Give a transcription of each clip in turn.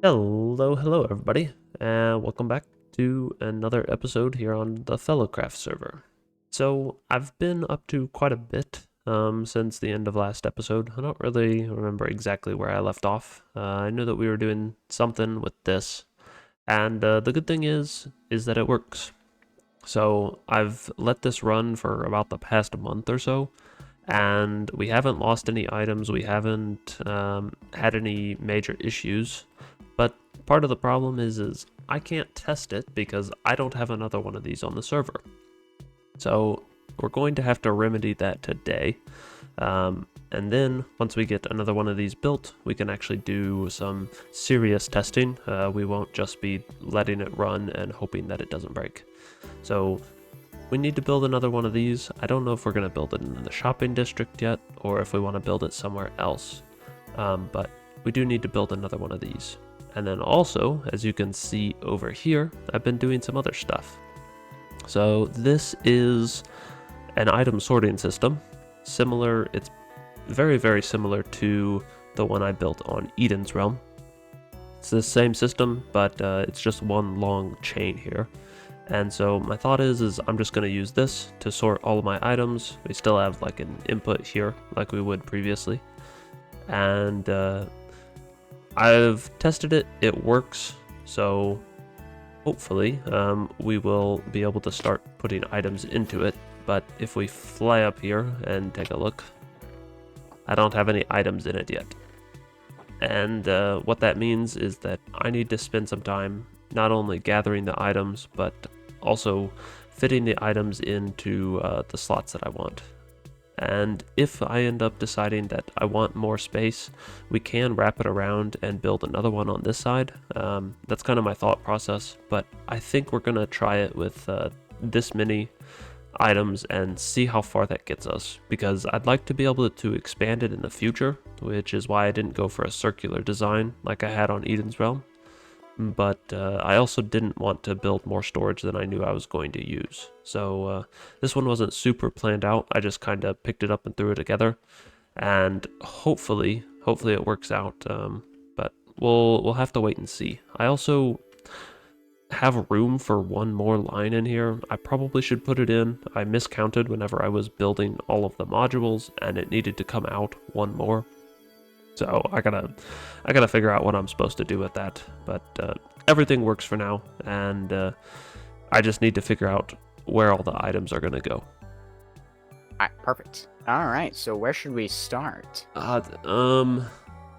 Hello everybody, and welcome back to another episode here on the Fellowcraft server. So, I've been up to quite a bit since the end of last episode. I don't really remember exactly where I left off. I knew that we were doing something with this, and the good thing is that it works. So, I've let this run for about the past month or so, and we haven't lost any items, we haven't had any major issues. But part of the problem is I can't test it because I don't have another one of these on the server. So we're going to have to remedy that today. And then once we get another one of these built, we can actually do some serious testing. We won't just be letting it run and hoping that it doesn't break. So we need to build another one of these. I don't know if we're going to build it in the shopping district yet, or if we want to build it somewhere else. But we do need to build another one of these. And then also, as you can see over here, I've been doing some other stuff. So this is an item sorting system. Similar, it's very, very similar to the one I built on Eden's Realm. It's the same system, but it's just one long chain here. And so my thought is I'm just going to use this to sort all of my items. We still have like an input here, like we would previously. And I've tested it, it works, so hopefully we will be able to start putting items into it. But if we fly up here and take a look, I don't have any items in it yet. And what that means is that I need to spend some time not only gathering the items, but also fitting the items into the slots that I want. And if I end up deciding that I want more space, we can wrap it around and build another one on this side. That's kind of my thought process, but I think we're going to try it with this many items and see how far that gets us, because I'd like to be able to expand it in the future, which is why I didn't go for a circular design like I had on Eden's Realm. But I also didn't want to build more storage than I knew I was going to use. So this one wasn't super planned out. I just kind of picked it up and threw it together, and hopefully it works out. But we'll have to wait and see. I also have room for one more line in here. I probably should put it in. I miscounted whenever I was building all of the modules, and it needed to come out one more. So I gotta figure out what I'm supposed to do with that. But everything works for now, and I just need to figure out where all the items are gonna go. Alright, perfect. Alright, so where should we start?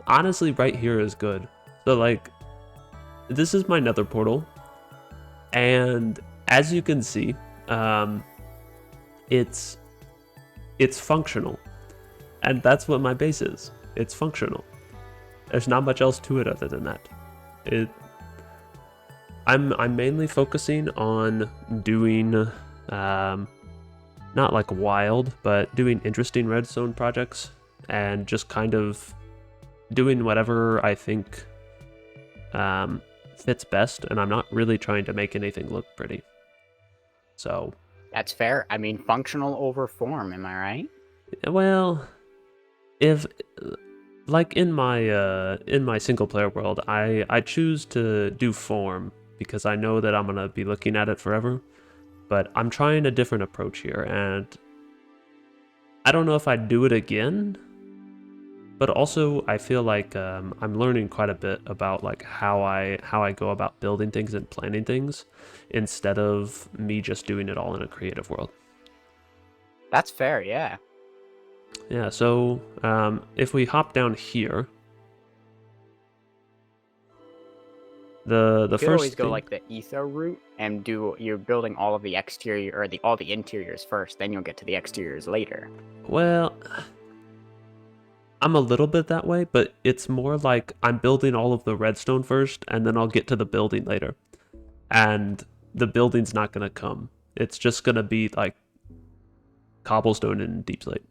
Honestly, right here is good. So like, this is my nether portal, and as you can see, it's functional, and that's what my base is. It's functional. There's not much else to it other than that. I'm mainly focusing on doing not like wild, but doing interesting redstone projects, and just kind of doing whatever I think fits best, and I'm not really trying to make anything look pretty. So That's fair. I mean, functional over form, am I right? well, if like in my single player world, I choose to do form because I know that I'm gonna be looking at it forever. But I'm trying a different approach here, and I don't know if I'd do it again. But also, I feel like I'm learning quite a bit about like how I go about building things and planning things, instead of me just doing it all in a creative world. That's fair, yeah. Yeah, so if we hop down here, the You could first always go thing, like the ether route and you're building all of the exterior or all the interiors first, then you'll get to the exteriors later. well, I'm a little bit that way, but it's more like I'm building all of the redstone first, and then I'll get to the building later. And the building's not gonna come. It's just gonna be like cobblestone and deep slate,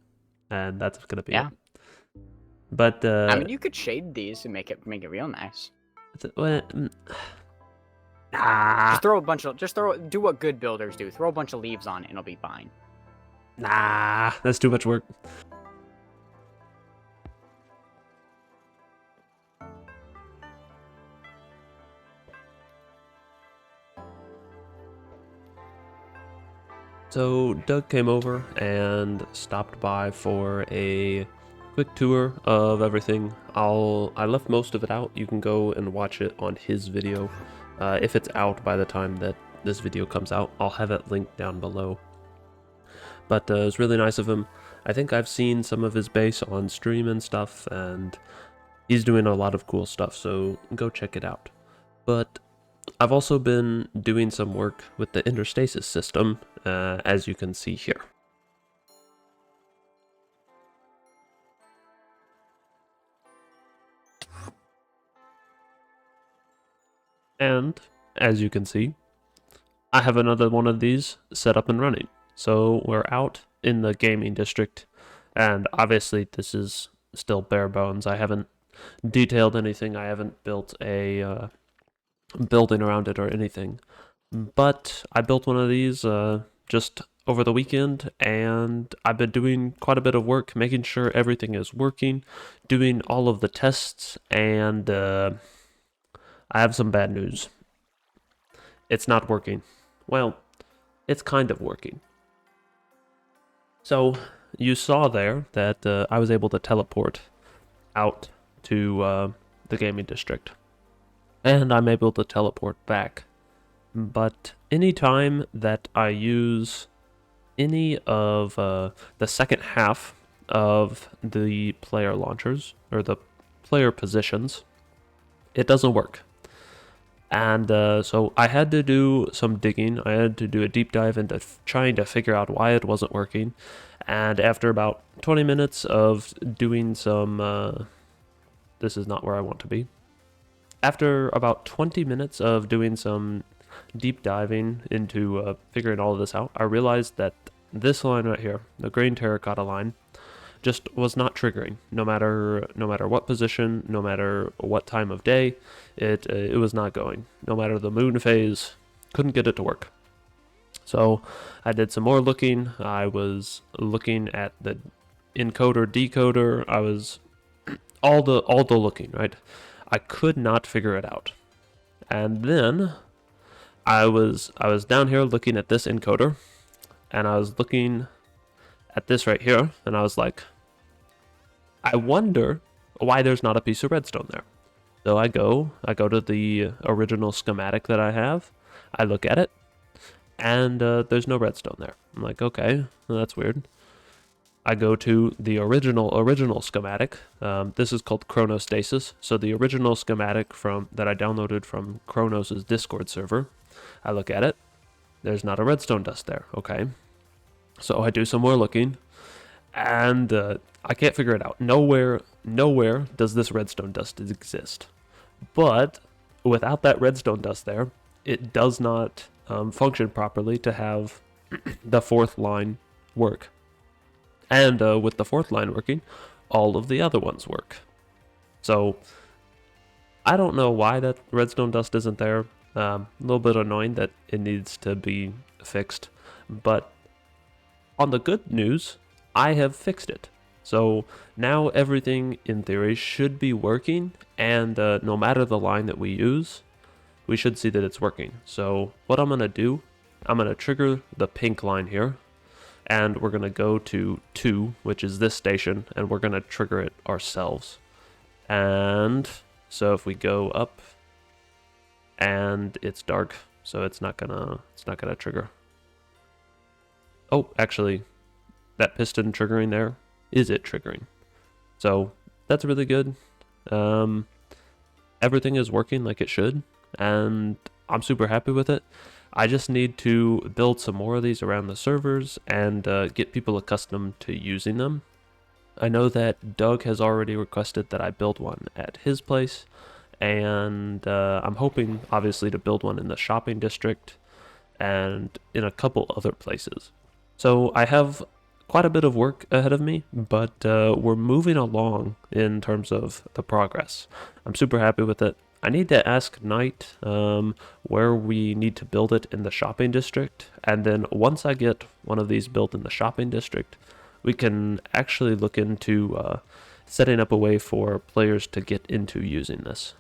and that's gonna be it. But I mean, you could shade these and make it real nice. Nah, Do what good builders do. Throw a bunch of leaves on it and it'll be fine. nah, that's too much work. So Doug came over and stopped by for a quick tour of everything. I left most of it out. You can go and watch it on his video. If it's out by the time that this video comes out, I'll have it linked down below. But it was really nice of him. I think I've seen some of his base on stream and stuff, and he's doing a lot of cool stuff, so go check it out. But I've also been doing some work with the Ender Stasis system, as you can see here. And as you can see, I have another one of these set up and running. So we're out in the gaming district, and obviously this is still bare bones. I haven't detailed anything. I haven't built a building around it or anything. But I built one of these just over the weekend, and I've been doing quite a bit of work making sure everything is working, doing all of the tests, and I have some bad news. It's not working. Well, it's kind of working. So you saw there that I was able to teleport out to the gaming district, and I'm able to teleport back. But anytime that I use any of the second half of the player launchers, or the player positions, it doesn't work. And so I had to do some digging. I had to do a deep dive into trying to figure out why it wasn't working. And after about 20 minutes of doing some... this is not where I want to be. After about 20 minutes of doing some deep diving into figuring all of this out, I realized that this line right here, the green terracotta line, just was not triggering. No matter what position, no matter what time of day, it was not going. No matter the moon phase, couldn't get it to work. So I did some more looking. I was looking at the encoder, decoder. I was all the looking, right? I could not figure it out. And then I was down here looking at this encoder, and I was looking at this right here, and I was like, I wonder why there's not a piece of redstone there. So I go to the original schematic that I have, I look at it, and there's no redstone there. I'm like, okay, well, that's weird. I go to the original schematic. This is called Chronostasis. So the original schematic that I downloaded from Chronos' Discord server. I look at it. There's not a redstone dust there. Okay. So I do some more looking, and I can't figure it out. Nowhere does this redstone dust exist. But without that redstone dust there, it does not function properly to have the fourth line work. And with the fourth line working, all of the other ones work. So I don't know why that redstone dust isn't there. A little bit annoying that it needs to be fixed. But on the good news, I have fixed it. So now everything in theory should be working, and no matter the line that we use, we should see that it's working. So what I'm going to do, I'm going to trigger the pink line here, and we're going to go to 2, which is this station, and we're going to trigger it ourselves. And so if we go up, and it's dark, so it's not gonna trigger. Oh, actually, that piston triggering there is it triggering. So that's really good. Everything is working like it should, and I'm super happy with it. I just need to build some more of these around the servers and get people accustomed to using them. I know that Doug has already requested that I build one at his place, and I'm hoping, obviously, to build one in the shopping district and in a couple other places. So I have quite a bit of work ahead of me, but we're moving along in terms of the progress. I'm super happy with it. I need to ask Night where we need to build it in the shopping district, and then once I get one of these built in the shopping district, we can actually look into setting up a way for players to get into using this.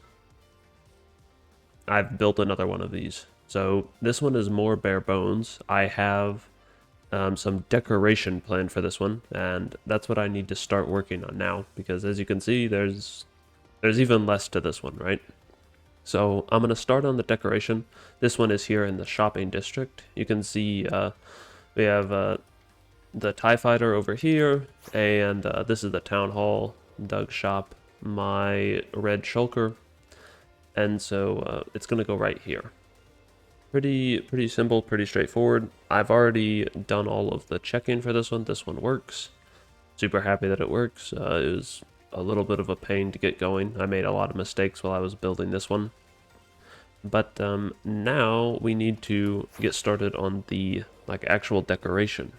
I've built another one of these. So this one is more bare bones. I have some decoration planned for this one, and that's what I need to start working on now, because as you can see, there's even less to this one, right? So I'm going to start on the decoration. This one is here in the shopping district. You can see we have the TIE Fighter over here, and this is the Town Hall, Duug shop, my red shulker, and so it's going to go right here. Pretty simple, pretty straightforward. I've already done all of the checking for this one. This one works. Super happy that it works. It was a little bit of a pain to get going. I made a lot of mistakes while I was building this one. But now we need to get started on the actual decoration.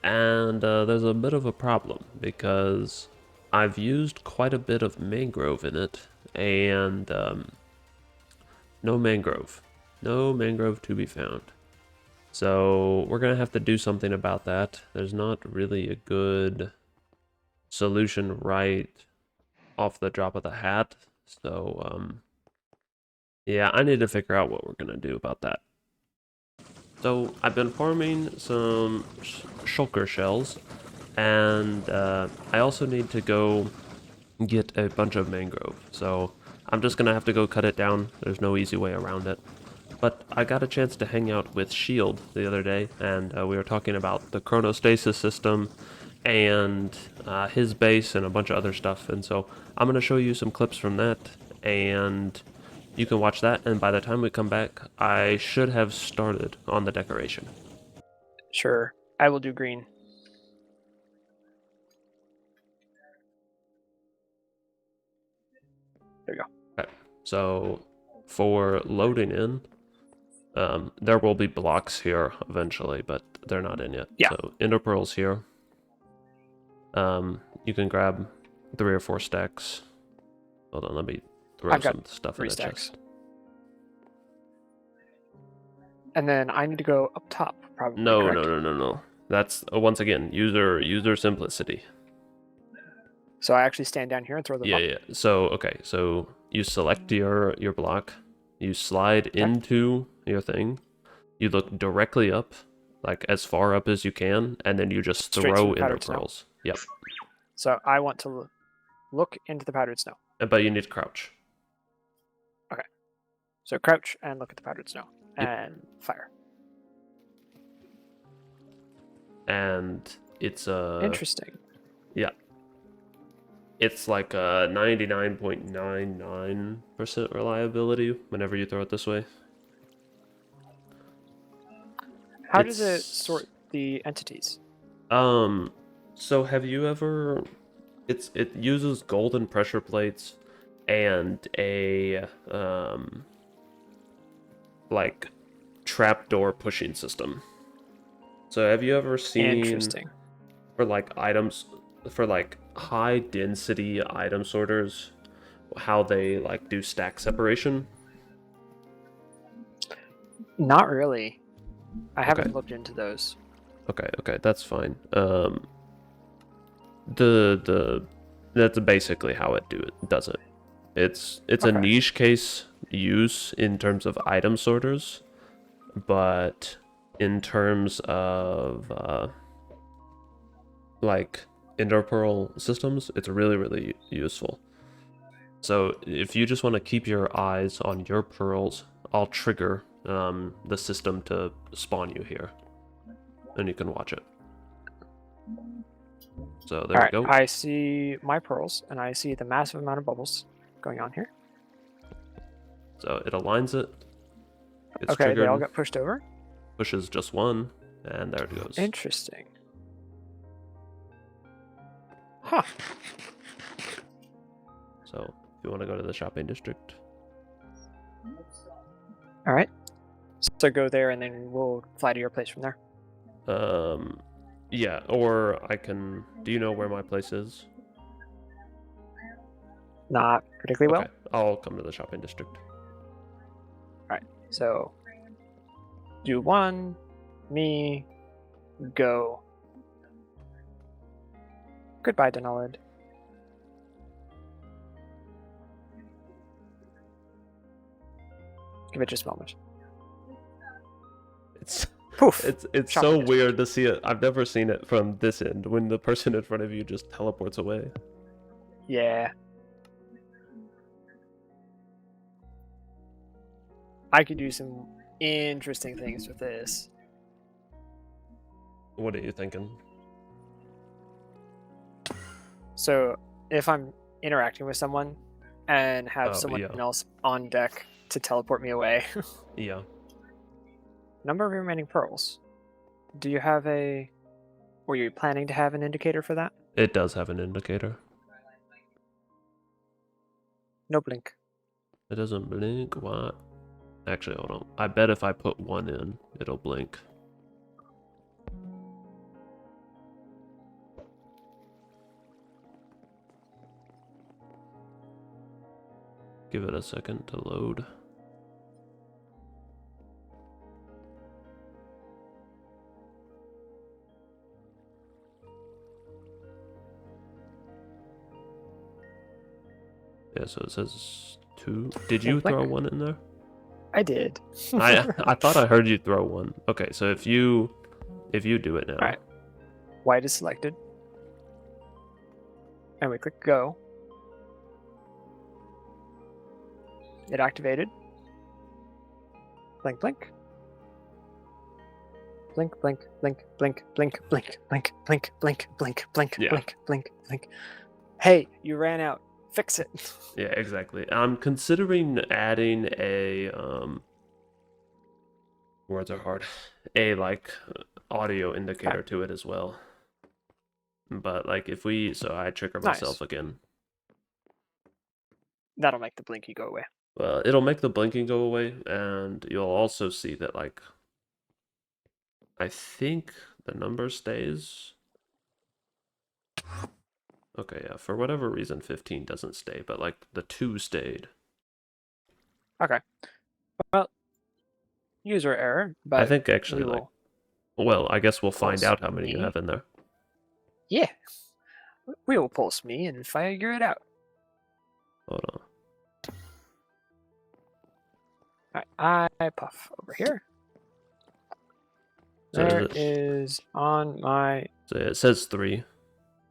And there's a bit of a problem because I've used quite a bit of mangrove in it, and no mangrove. No mangrove to be found. So we're going to have to do something about that. There's not really a good solution right off the drop of the hat. So, yeah, I need to figure out what we're going to do about that. So I've been farming some shulker shells, and I also need to go get a bunch of mangrove. So I'm just going to have to go cut it down. There's no easy way around it. But I got a chance to hang out with Shield the other day, and we were talking about the Chronostasis system and his base and a bunch of other stuff. And so I'm going to show you some clips from that, and you can watch that. And by the time we come back, I should have started on the decoration. Sure, I will do green. There you go. Okay. So for loading in, there will be blocks here eventually, but they're not in yet. Yeah. So ender pearls here. You can grab 3 or 4 stacks. Hold on, let me throw some stuff in the chest. And then I need to go up top, probably. No, correct? no. That's once again user simplicity. So I actually stand down here and throw them up? Yeah. So okay, so you select your block, you slide into your thing, you look directly up, like as far up as you can, and then you just throw in the pearls. Yep. So I want to look into the powdered snow. But you need to crouch. Okay. So crouch and look at the powdered snow. Yep. And fire. And it's interesting. Yeah. It's like a 99.99% reliability whenever you throw it this way. How does it sort the entities? So have you ever... It uses golden pressure plates and a like trapdoor pushing system. So have you ever seen for like items, for like high density item sorters, how they like do stack separation? Not really. I haven't looked into those. Okay, that's fine. That's basically how it does it. It's a niche case use in terms of item sorters, but in terms of like ender pearl systems, it's really useful. So if you just want to keep your eyes on your pearls, I'll trigger the system to spawn you here, and you can watch it. So there we go. I see my pearls, and I see the massive amount of bubbles going on here. So it aligns it. It's okay, triggered, they all got pushed over? Pushes just one, and there it goes. Interesting. Huh. So if you want to go to the shopping district. Alright. So go there, and then we'll fly to your place from there. Yeah, or I can... Do you know where my place is? Not particularly well. I'll come to the shopping district. Alright, so... Do 1, me, go. Goodbye, Denolid. Give it just a moment. Poof. It's Shopping so district. weird to see it. I've never seen it from this end when the person in front of you just teleports away. Yeah. I could do some interesting things with this. What are you thinking? So if I'm interacting with someone and have Oh, someone yeah. else on deck to teleport me away. Yeah. Number of remaining pearls. Do you have a... Were you planning to have an indicator for that? It does have an indicator. No blink. It doesn't blink. What? Actually, hold on. I bet if I put one in, it'll blink. Give it a second to load. Yeah, so it says 2. Did you Blink. throw one in there? I did. I thought I heard you throw one. Okay, so if you do it now. Alright. White is selected. And we click go. It activated. Blink, blink. Blink, blink, blink, blink, blink, blink, blink, blink, blink, blink, blink, Yeah. blink, blink, blink. Hey, you ran out. Fix it. Yeah, exactly. I'm considering adding a words are hard. A like audio indicator to it as well. But like if we I trigger myself Nice. again. That'll make the blinky go away. Well, it'll make the blinking go away, and you'll also see that like I think the number stays. Okay, yeah, for whatever reason 15 doesn't stay, but like the 2 stayed. Okay. Well, user error, but I think actually we like will... well, I guess we'll find Pulse out how many you me. have in there. Yeah. We will pulse me and figure it out. Hold on. Alright, I puff over here. So There is on my... So it says 3.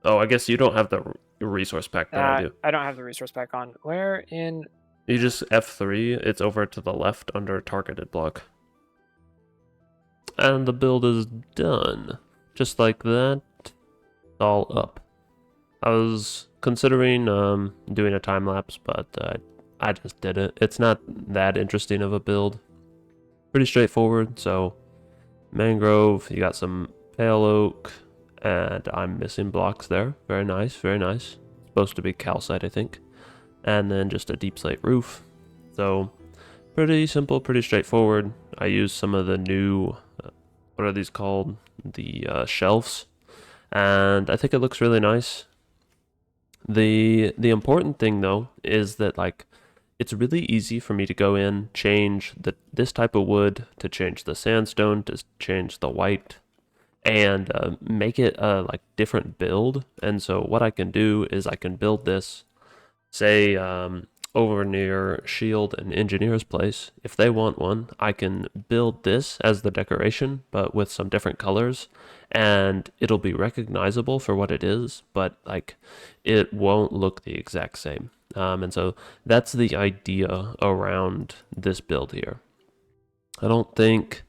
Oh, I guess you don't have the resource pack that I do. I don't have the resource pack on. Where in... You just F3, it's over to the left under targeted block. And the build is done. Just like that, all up. I was considering doing a time lapse, but I just did it. It's not that interesting of a build. Pretty straightforward, so mangrove, you got some pale oak, and I'm missing blocks there. Very nice, very nice. Supposed to be calcite, I think. And then just a deep slate roof. So pretty simple, pretty straightforward. I used some of the new, what are these called? The shelves. And I think it looks really nice. The important thing though is that like it's really easy for me to go in, change this type of wood, to change the sandstone, to change the white, and make it a like different build. And so what I can do is I can build this, say over near Shield and Engineer's place. If they want one, I can build this as the decoration, but with some different colors, and it'll be recognizable for what it is, but like it won't look the exact same. And so that's the idea around this build here. I don't think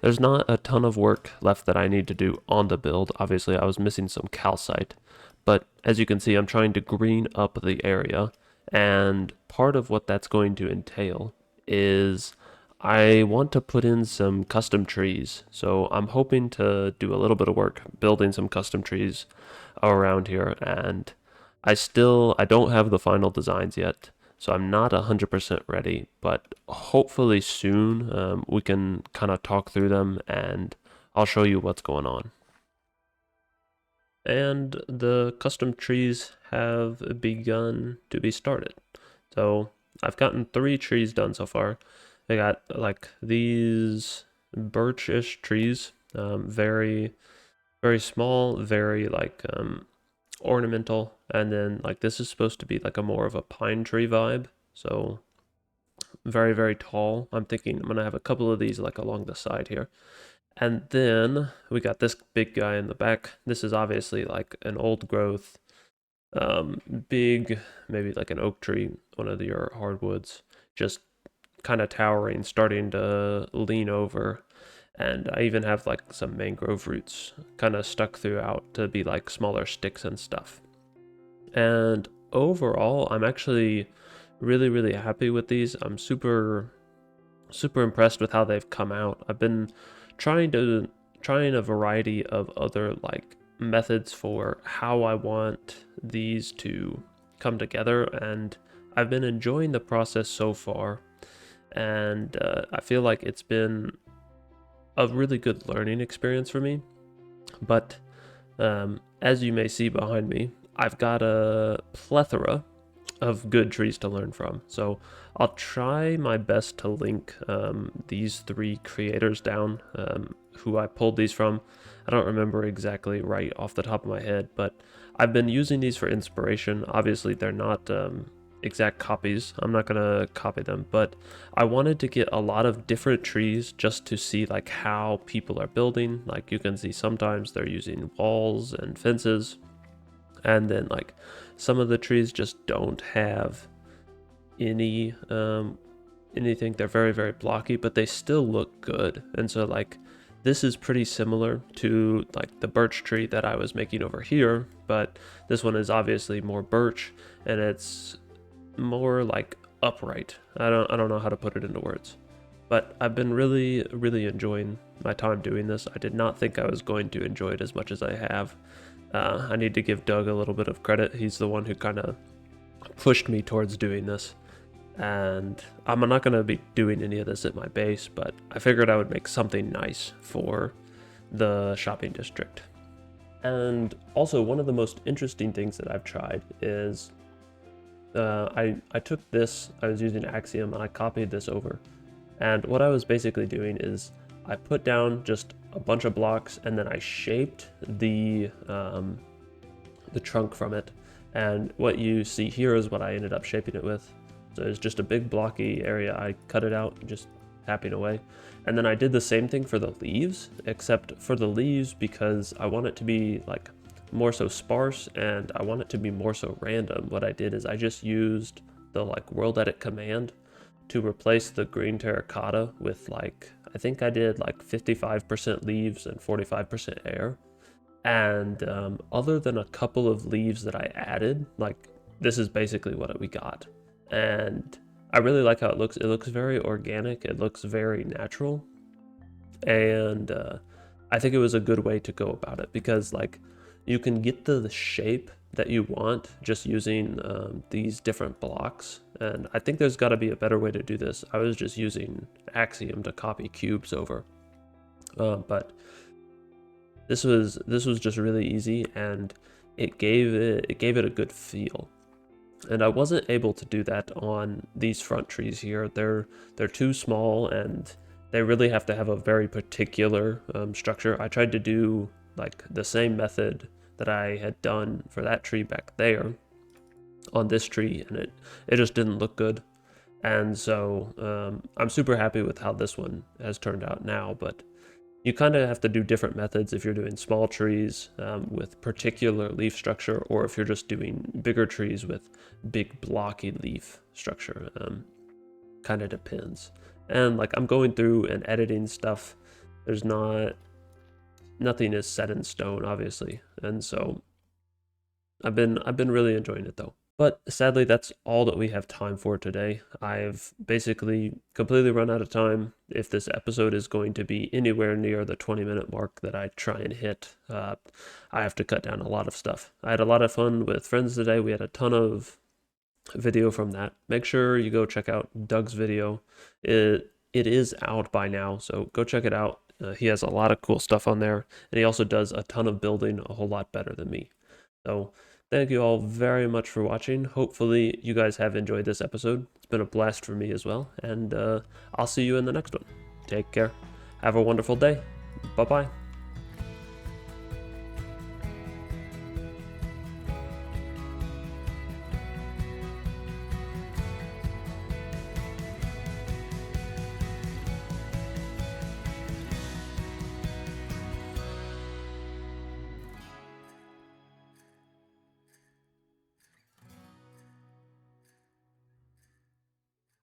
there's not a ton of work left that I need to do on the build. Obviously, I was missing some calcite, but as you can see, I'm trying to green up the area, and part of what that's going to entail is I want to put in some custom trees. So I'm hoping to do a little bit of work building some custom trees around here, and I don't have the final designs yet, so I'm not 100% ready, but hopefully soon we can kind of talk through them and I'll show you what's going on. And the custom trees have begun to be started. So I've gotten 3 trees done so far. I got like these birchish trees, very, very small, very like ornamental, and then like this is supposed to be like a more of a pine tree vibe, so very, very tall. I'm thinking I'm gonna have a couple of these like along the side here, And then we got this big guy in the back. This is obviously like an old growth, big, maybe like an oak tree, one of your hardwoods, just kind of towering, starting to lean over. And I even have like some mangrove roots kind of stuck throughout to be like smaller sticks and stuff. And overall, I'm actually really happy with these. I'm super impressed with how they've come out. I've been trying a variety of other like methods for how I want these to come together, and I've been enjoying the process so far. And I feel like it's been a really good learning experience for me. But as you may see behind me, I've got a plethora of good trees to learn from. So I'll try my best to link these 3 creators down, who I pulled these from. I don't remember exactly right off the top of my head, but I've been using these for inspiration. Obviously, they're not exact copies. I'm not gonna copy them, but I wanted to get a lot of different trees just to see like how people are building. Like you can see sometimes they're using walls and fences, and then like some of the trees just don't have any anything. They're very blocky, but they still look good. And so like this is pretty similar to like the birch tree that I was making over here, but this one is obviously more birch and it's more like upright. I don't know how to put it into words, but I've been really enjoying my time doing this. I did not think I was going to enjoy it as much as I have. I need to give Duug a little bit of credit. He's the one who kind of pushed me towards doing this, and I'm not going to be doing any of this at my base, but I figured I would make something nice for the shopping district. And also, one of the most interesting things that I've tried is I took this, I was using Axiom, and I copied this over. And what I was basically doing is I put down just a bunch of blocks, and then I shaped the trunk from it. And what you see here is what I ended up shaping it with. So it's just a big blocky area. I cut it out, just tapping away. And then I did the same thing for the leaves, except for the leaves, because I want it to be like more so sparse and I want it to be more so random. What I did is I just used the like world edit command to replace the green terracotta with like, I think I did like 55% leaves and 45% air. And other than a couple of leaves that I added, like this is basically what we got. And I really like how it looks. It looks very organic. It looks very natural. And I think it was a good way to go about it, because like you can get the shape that you want just using these different blocks. And I think there's got to be a better way to do this. I was just using Axiom to copy cubes over. But this was just really easy, and it gave it a good feel. And I wasn't able to do that on these front trees here. They're too small, and they really have to have a very particular structure. I tried to do like the same method that I had done for that tree back there on this tree, and it just didn't look good. And so I'm super happy with how this one has turned out now, but you kind of have to do different methods if you're doing small trees with particular leaf structure, or if you're just doing bigger trees with big blocky leaf structure. Kind of depends. And like I'm going through and editing stuff. There's nothing is set in stone, obviously, and so I've been really enjoying it though. But sadly, that's all that we have time for today. I've basically completely run out of time. If this episode is going to be anywhere near the 20-minute mark that I try and hit, I have to cut down a lot of stuff. I had a lot of fun with friends today. We had a ton of video from that. Make sure you go check out Duug's video. It is out by now, so go check it out. He has a lot of cool stuff on there, and he also does a ton of building a whole lot better than me. So thank you all very much for watching. Hopefully you guys have enjoyed this episode. It's been a blast for me as well, and I'll see you in the next one. Take care. Have a wonderful day. Bye-bye.